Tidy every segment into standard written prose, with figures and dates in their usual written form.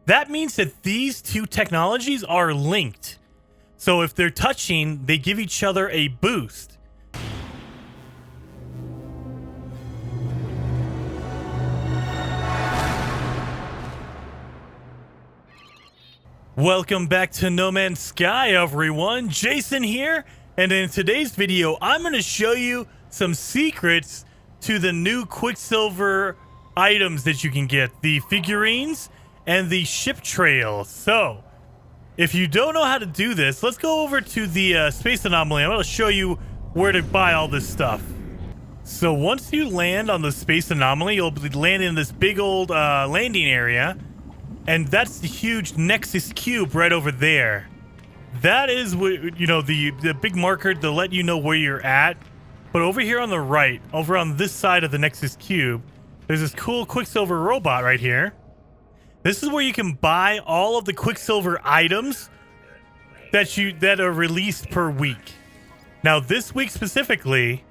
That means that these two technologies are linked. So if they're touching, they give each other a boost. Welcome back to No Man's Sky, everyone. Jason here, and in today's video, I'm going to show you some secrets to the new Quicksilver items that you can get, the figurines and the ship trails. So, if you don't know how to do this, let's go over to the space anomaly. I'm going to show you where to buy all this stuff. So once you land on the space anomaly, you'll be landing in this big old landing area. And that's the huge Nexus cube right over there. That is what, you know, the big marker to let you know where you're at. But over here on the right, over on this side of the Nexus cube, there's this cool Quicksilver robot right here. This is where you can buy all of the Quicksilver items that are released per week. Now, this week specifically,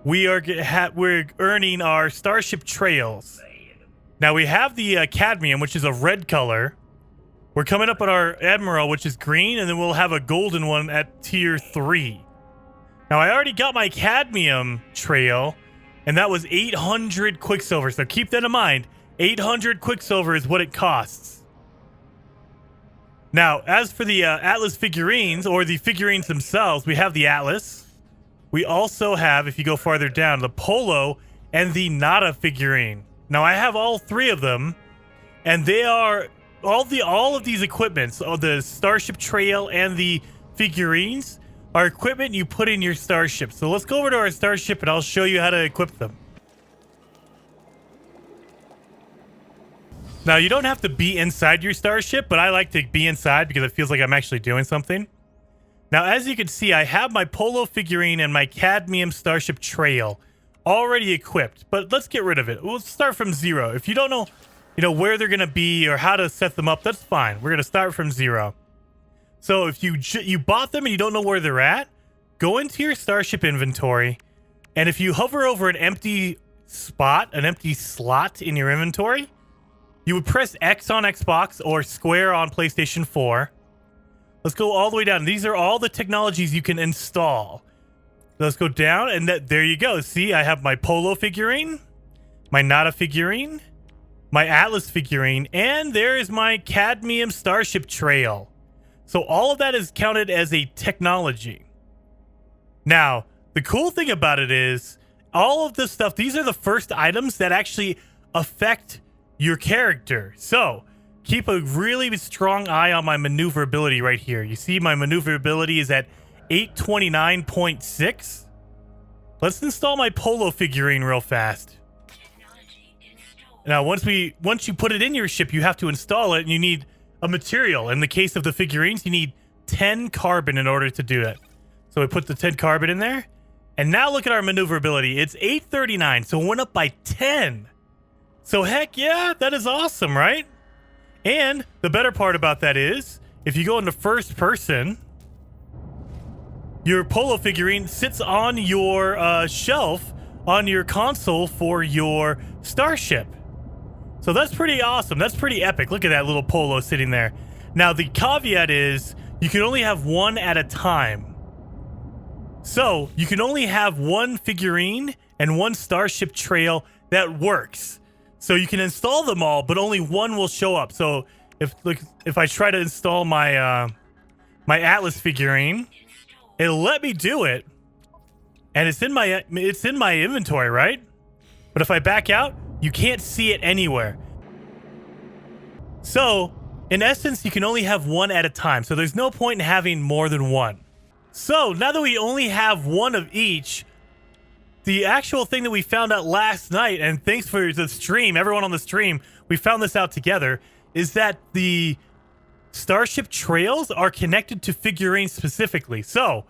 we're earning our Starship Trails. Now, we have the Cadmium, which is a red color. We're coming up on our Admiral, which is green, and then we'll have a golden one at tier 3. Now, I already got my Cadmium trail, and that was 800 Quicksilver. So keep that in mind. 800 Quicksilver is what it costs. Now, as for the Atlas figurines, or the figurines themselves, we have the Atlas. We also have, if you go farther down, the Polo and the Nada figurine. Now, I have all three of them, and they are all of these equipments, the Starship Trail and the figurines, are equipment you put in your starship. So let's go over to our starship, and I'll show you how to equip them. Now, you don't have to be inside your starship, but I like to be inside because it feels like I'm actually doing something. Now, as you can see, I have my Polo figurine and my Cadmium Starship Trail already equipped, but let's get rid of it. We'll start from 0. If you don't know, where they're going to be or how to set them up, that's fine. We're going to start from 0. So if you bought them and you don't know where they're at, go into your starship inventory, and if you hover over an empty spot, an empty slot in your inventory, you would press X on Xbox or square on PlayStation 4. Let's go all the way down. These are all the technologies you can install. Let's go down, and there you go. See, I have my Polo figurine, my Nada figurine, my Atlas figurine, and there is my Cadmium Starship Trail. So all of that is counted as a technology. Now, the cool thing about it is, all of this stuff, these are the first items that actually affect your character. So, keep a really strong eye on my maneuverability right here. You see my maneuverability is at 829.6. Let's install my Polo figurine real fast. Now, once you put it in your ship, you have to install it, and you need a material. In the case of the figurines, you need 10 carbon in order to do it. So we put the 10 carbon in there, and now look at our maneuverability. It's 839, so it went up by 10. So heck yeah, that is awesome, right? And the better part about that is, if you go into first person, your Polo figurine sits on your shelf on your console for your starship. So that's pretty awesome. That's pretty epic. Look at that little Polo sitting there. Now, the caveat is you can only have one at a time. So you can only have one figurine and one Starship Trail that works. So you can install them all, but only one will show up. So if I try to install my my Atlas figurine, it'll let me do it, and it's in my inventory, right? But if I back out, you can't see it anywhere. So, in essence, you can only have one at a time. So there's no point in having more than one. So now that we only have one of each, the actual thing that we found out last night, and thanks for the stream, everyone on the stream, we found this out together, is that the Starship Trails are connected to figurines specifically. So,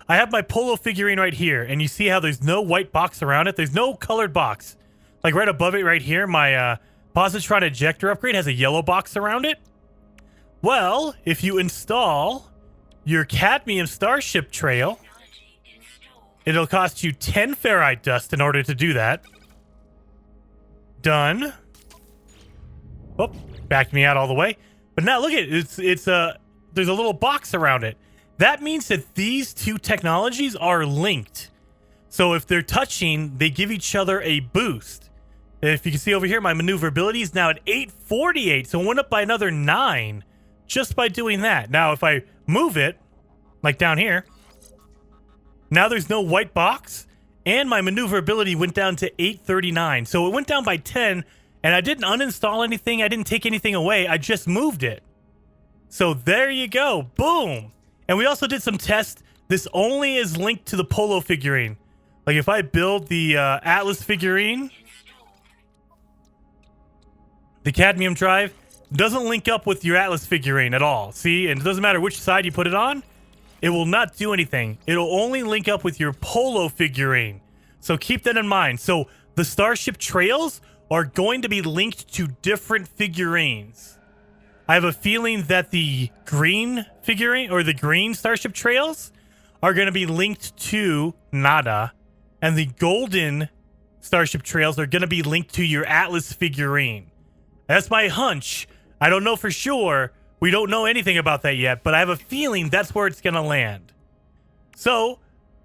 I have my Polo figurine right here, and you see how there's no white box around it? There's no colored box. Like right above it right here, my positron ejector upgrade has a yellow box around it. Well, if you install your Cadmium Starship Trail, it'll cost you 10 ferrite dust in order to do that. Done. Oh, backed me out all the way. But now look at it. It's there's a little box around it. That means that these two technologies are linked. So if they're touching, they give each other a boost. If you can see over here, my maneuverability is now at 848. So it went up by another 9 just by doing that. Now, if I move it, like down here, now there's no white box. And my maneuverability went down to 839. So it went down by 10. And I didn't uninstall anything. I didn't take anything away. I just moved it. So there you go. Boom. And we also did some tests. This only is linked to the Polo figurine. Like if I build the Atlas figurine, the cadmium drive doesn't link up with your Atlas figurine at all. See? And it doesn't matter which side you put it on. It will not do anything. It'll only link up with your Polo figurine. So keep that in mind. So the Starship Trails are going to be linked to different figurines. I have a feeling that the green figurine or the green Starship Trails are going to be linked to Nada, and the golden Starship Trails are going to be linked to your Atlas figurine. That's my hunch. I don't know for sure. We don't know anything about that yet, but I have a feeling that's where it's going to land. So,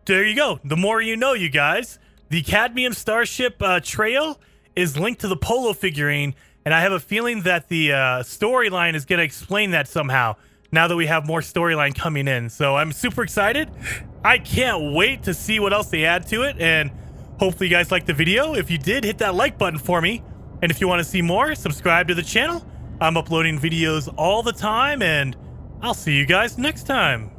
there you go. The more you know, you guys. The Cadmium Starship Trail is linked to the Polo figurine, and I have a feeling that the storyline is going to explain that somehow now that we have more storyline coming in. So I'm super excited. I can't wait to see what else they add to it, and hopefully you guys liked the video. If you did, hit that like button for me. And if you want to see more, subscribe to the channel. I'm uploading videos all the time, and I'll see you guys next time.